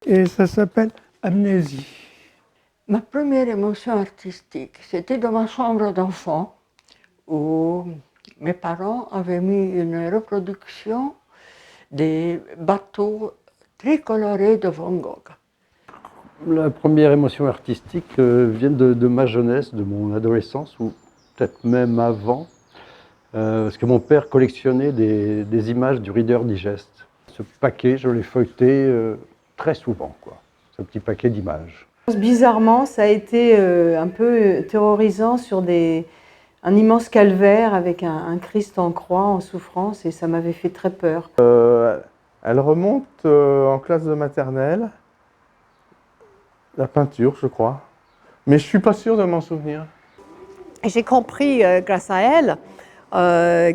et ça s'appelle Amnésie. Ma première émotion artistique, c'était dans ma chambre d'enfant où mes parents avaient mis une reproduction des bateaux très colorés de Van Gogh. La première émotion artistique vient de ma jeunesse, de mon adolescence, ou peut-être même avant, parce que mon père collectionnait des images du Reader Digest. Ce paquet, je l'ai feuilleté très souvent, quoi, ce petit paquet d'images. Bizarrement, ça a été un peu terrorisant sur un immense calvaire avec un Christ en croix, en souffrance, et ça m'avait fait très peur. Elle remonte en classe de maternelle, la peinture, je crois. Mais je ne suis pas sûr de m'en souvenir. J'ai compris, grâce à elle,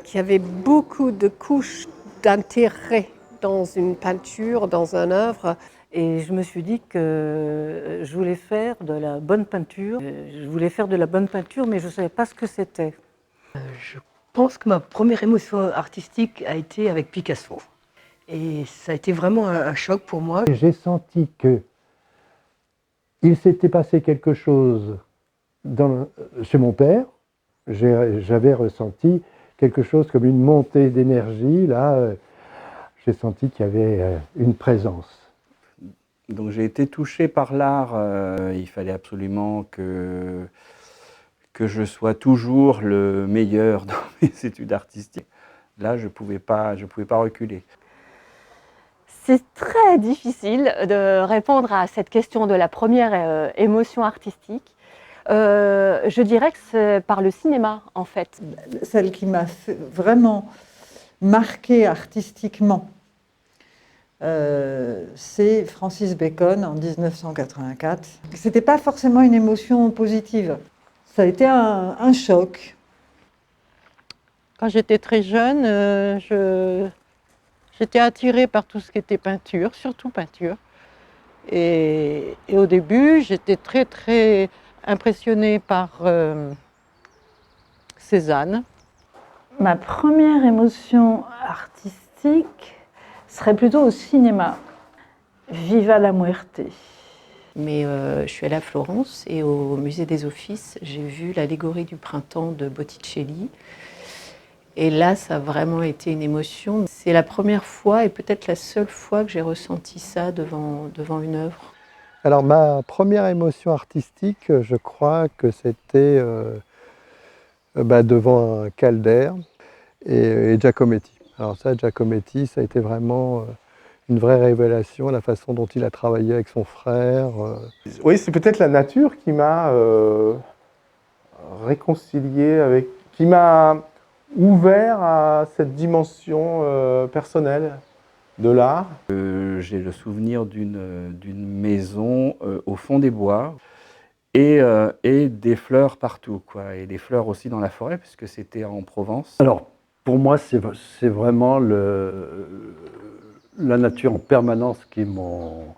qu'il y avait beaucoup de couches d'intérêt dans une peinture, dans une œuvre. Et je me suis dit que je voulais faire de la bonne peinture. Je voulais faire de la bonne peinture, mais je ne savais pas ce que c'était. Je pense que ma première émotion artistique a été avec Picasso. Et ça a été vraiment un choc pour moi. J'ai senti que il s'était passé quelque chose chez mon père. J'avais ressenti quelque chose comme une montée d'énergie. Là, j'ai senti qu'il y avait une présence. Donc j'ai été touché par l'art. Il fallait absolument que je sois toujours le meilleur dans mes études artistiques. Là, je pouvais pas reculer. C'est très difficile de répondre à cette question de la première émotion artistique. Je dirais que c'est par le cinéma, en fait. Celle qui m'a vraiment marquée artistiquement, c'est Francis Bacon en 1984. Ce n'était pas forcément une émotion positive. Ça a été un choc. Quand j'étais très jeune, j'étais attirée par tout ce qui était peinture, surtout peinture. Et au début, j'étais très impressionnée par Cézanne. Ma première émotion artistique serait plutôt au cinéma. Viva la muerte. Mais je suis allée à Florence et au musée des Offices, j'ai vu l'allégorie du printemps de Botticelli. Et là, ça a vraiment été une émotion. C'est la première fois et peut-être la seule fois que j'ai ressenti ça devant une œuvre. Alors ma première émotion artistique, je crois que c'était devant un Calder et Giacometti. Alors ça, Giacometti, ça a été vraiment une vraie révélation, la façon dont il a travaillé avec son frère. Oui, c'est peut-être la nature qui m'a réconcilié avec, qui m'a ouvert à cette dimension personnelle de l'art. J'ai le souvenir d'une maison au fond des bois et des fleurs partout, quoi, et des fleurs aussi dans la forêt, puisque c'était en Provence. Alors, pour moi, c'est vraiment la nature en permanence qui est mon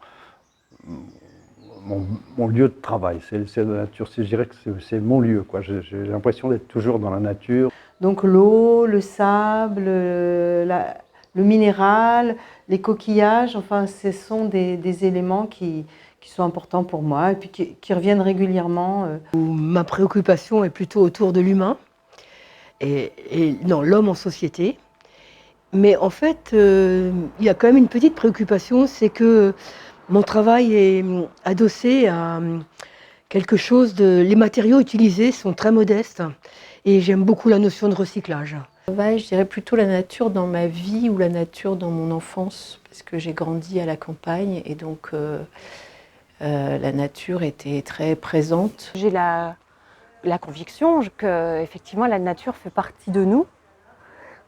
lieu de travail. C'est la nature, je dirais que c'est mon lieu, quoi. J'ai l'impression d'être toujours dans la nature. Donc l'eau, le sable, le minéral, les coquillages, enfin ce sont des éléments qui sont importants pour moi et puis qui reviennent régulièrement. Ma préoccupation est plutôt autour de l'humain et non, l'homme en société. Mais en fait, il y a quand même une petite préoccupation, c'est que mon travail est adossé à quelque chose les matériaux utilisés sont très modestes et j'aime beaucoup la notion de recyclage. Je dirais plutôt la nature dans ma vie ou la nature dans mon enfance, parce que j'ai grandi à la campagne et donc la nature était très présente. J'ai la conviction que effectivement la nature fait partie de nous.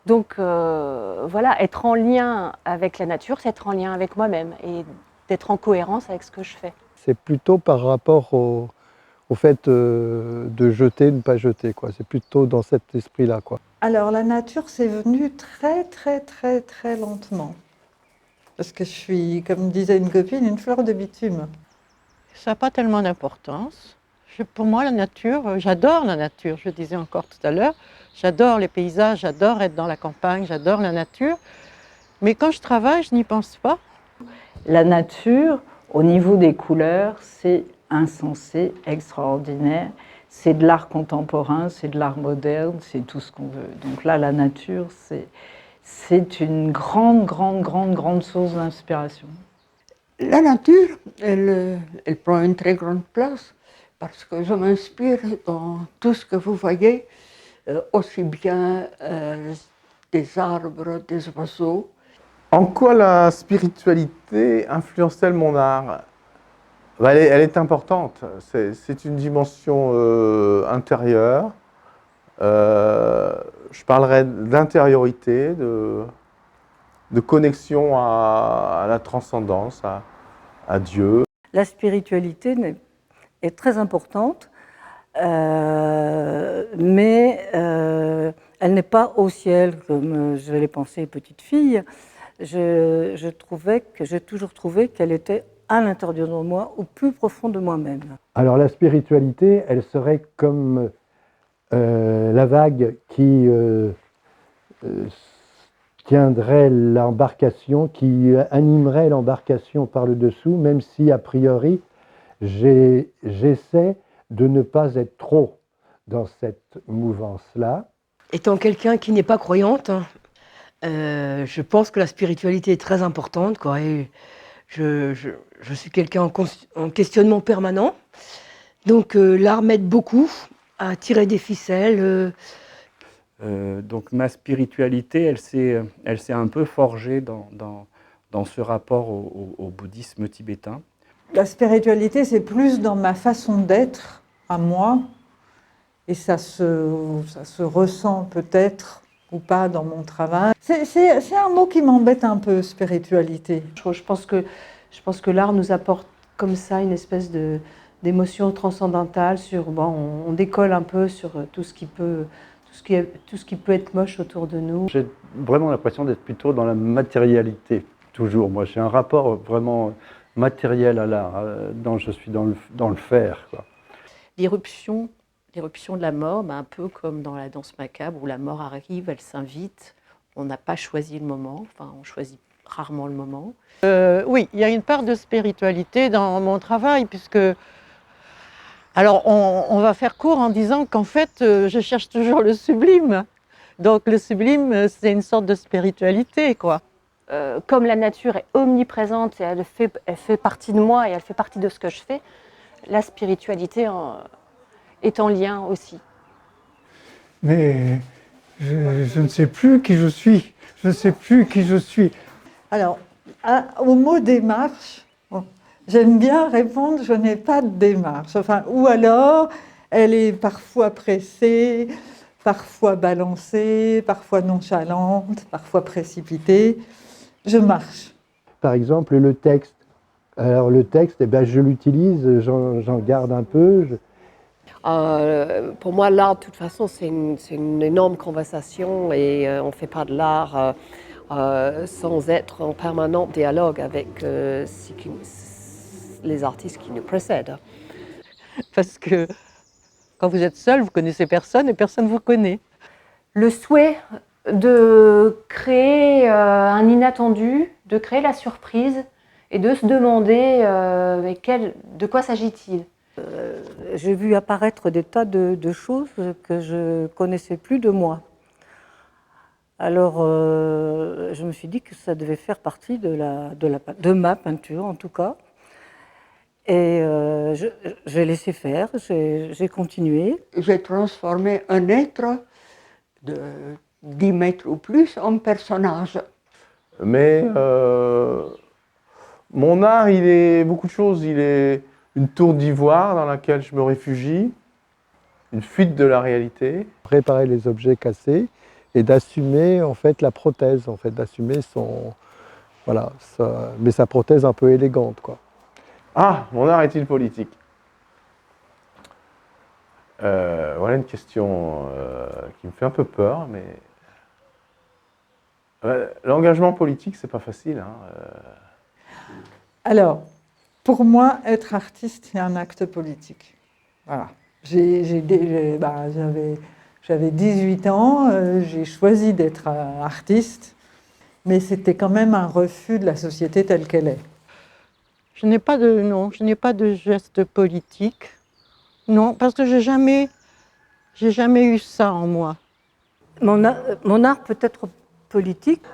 Donc voilà, être en lien avec la nature, c'est être en lien avec moi-même et d'être en cohérence avec ce que je fais. C'est plutôt par rapport au fait de jeter, de ne pas jeter, quoi. C'est plutôt dans cet esprit-là, quoi. Alors la nature, c'est venu très lentement. Parce que je suis, comme disait une copine, une fleur de bitume. Ça n'a pas tellement d'importance. Pour moi, la nature, j'adore la nature, je disais encore tout à l'heure. J'adore les paysages, j'adore être dans la campagne, j'adore la nature. Mais quand je travaille, je n'y pense pas. La nature, Au niveau des couleurs, c'est insensé, extraordinaire. C'est de l'art contemporain, c'est de l'art moderne, c'est tout ce qu'on veut. Donc là, la nature, c'est une grande source d'inspiration. La nature, elle prend une très grande place parce que je m'inspire dans tout ce que vous voyez, aussi bien des arbres, des oiseaux. En quoi la spiritualité influence-t-elle mon art? Ben, elle est importante. C'est une dimension intérieure. Je parlerai d'intériorité, de connexion à la transcendance, à Dieu. La spiritualité est très importante, mais elle n'est pas au ciel comme je l'ai pensé petite fille. J'ai toujours trouvé qu'elle était à l'intérieur de moi, au plus profond de moi-même. Alors la spiritualité, elle serait comme la vague qui tiendrait l'embarcation, qui animerait l'embarcation par le dessous, même si a priori j'essaie de ne pas être trop dans cette mouvance-là. Étant quelqu'un qui n'est pas croyante, je pense que la spiritualité est très importante, quoi, et je suis quelqu'un en questionnement permanent. Donc l'art m'aide beaucoup à tirer des ficelles. Donc ma spiritualité, elle s'est un peu forgée dans ce rapport au bouddhisme tibétain. La spiritualité, c'est plus dans ma façon d'être à moi, et ça se ressent peut-être ou pas dans mon travail. C'est un mot qui m'embête un peu, spiritualité. Je pense que l'art nous apporte comme ça une espèce d'émotion transcendantale sur, bon, on décolle un peu sur tout ce qui peut être moche autour de nous. J'ai vraiment l'impression d'être plutôt dans la matérialité, toujours. Moi, j'ai un rapport vraiment matériel à l'art, je suis dans le faire, quoi. L'irruption de la mort, un peu comme dans la danse macabre, où la mort arrive, elle s'invite, on n'a pas choisi le moment, enfin on choisit rarement le moment. Oui, il y a une part de spiritualité dans mon travail, puisque... Alors, on va faire court en disant qu'en fait, je cherche toujours le sublime. Donc, le sublime, c'est une sorte de spiritualité, quoi. Comme la nature est omniprésente et elle fait partie de moi et elle fait partie de ce que je fais, la spiritualité est en lien aussi. Mais je ne sais plus qui je suis. Je ne sais plus qui je suis. Alors, au mot démarche, j'aime bien répondre, je n'ai pas de démarche. Enfin, ou alors, elle est parfois pressée, parfois balancée, parfois nonchalante, parfois précipitée. Je marche. Par exemple, le texte. Alors le texte, je l'utilise, j'en garde un peu. Pour moi, l'art, de toute façon, c'est une énorme conversation et on ne fait pas de l'art sans être en permanent dialogue avec les artistes qui nous précèdent. Parce que quand vous êtes seul, vous connaissez personne et personne ne vous connaît. Le souhait de créer un inattendu, de créer la surprise et de se demander de quoi s'agit-il. J'ai vu apparaître des tas de choses que je ne connaissais plus de moi. Alors, je me suis dit que ça devait faire partie de ma peinture, en tout cas. Et j'ai laissé faire, j'ai continué. J'ai transformé un être de 10 mètres ou plus en personnage. Mais mon art, il est beaucoup de choses. Il est une tour d'ivoire dans laquelle je me réfugie, une fuite de la réalité. Préparer les objets cassés et d'assumer en fait la prothèse, d'assumer son... Voilà, mais sa prothèse un peu élégante, quoi. Ah, mon art est-il politique? Voilà une question qui me fait un peu peur, mais... l'engagement politique, c'est pas facile. Alors, pour moi, être artiste, c'est un acte politique. Voilà. J'avais 18 ans, j'ai choisi d'être artiste, mais c'était quand même un refus de la société telle qu'elle est. Je n'ai pas de, non, je n'ai pas de geste politique. Non, parce que j'ai jamais eu ça en moi. Mon art peut être politique.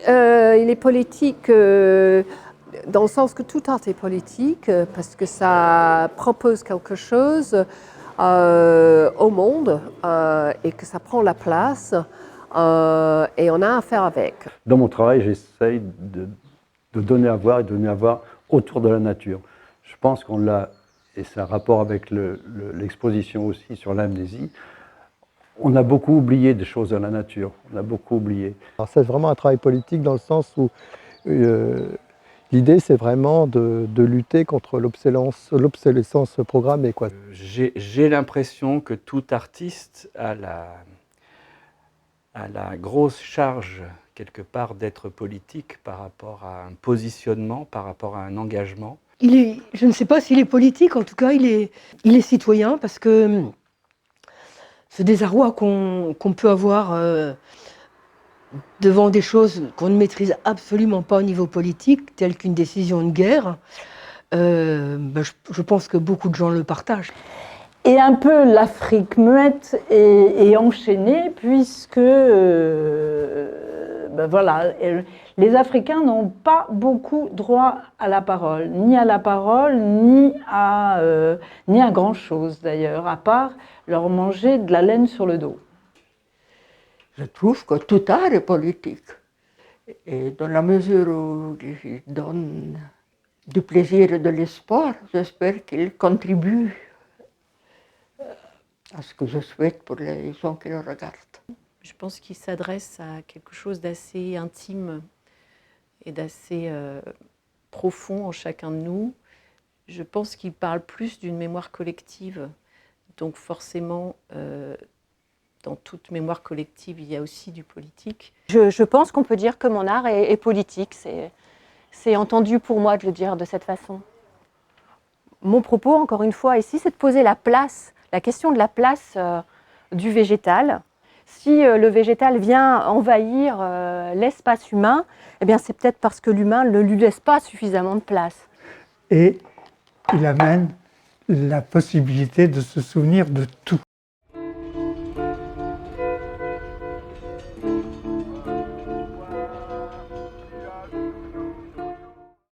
Il est politique dans le sens que tout art est politique, parce que ça propose quelque chose au monde et que ça prend la place et on a à faire avec. Dans mon travail, j'essaye de donner à voir et de donner à voir autour de la nature. Je pense qu'on l'a, et c'est un rapport avec l'exposition aussi sur l'amnésie, on a beaucoup oublié des choses de la nature, on a beaucoup oublié. Alors c'est vraiment un travail politique dans le sens où l'idée c'est vraiment de lutter contre l'obsolescence programmée, quoi. J'ai l'impression que tout artiste a la grosse charge quelque part d'être politique par rapport à un positionnement, par rapport à un engagement. Je ne sais pas s'il est politique, en tout cas il est citoyen, parce que ce désarroi qu'on peut avoir devant des choses qu'on ne maîtrise absolument pas au niveau politique, telles qu'une décision de guerre, je pense que beaucoup de gens le partagent. Et un peu l'Afrique muette et enchaînée, puisque voilà, les Africains n'ont pas beaucoup droit à la parole, ni à grand-chose d'ailleurs, à part leur manger de la laine sur le dos. Je trouve que tout art est politique. Et dans la mesure où il donne du plaisir et de l'espoir, j'espère qu'il contribue à ce que je souhaite pour les gens qui le regardent. Je pense qu'il s'adresse à quelque chose d'assez intime et d'assez profond en chacun de nous. Je pense qu'il parle plus d'une mémoire collective. Donc forcément, dans toute mémoire collective, il y a aussi du politique. Je pense qu'on peut dire que mon art est politique. C'est entendu pour moi de le dire de cette façon. Mon propos, encore une fois, ici, c'est de poser la question de la place du végétal. Si le végétal vient envahir l'espace humain, eh bien c'est peut-être parce que l'humain ne lui laisse pas suffisamment de place. Et il amène la possibilité de se souvenir de tout.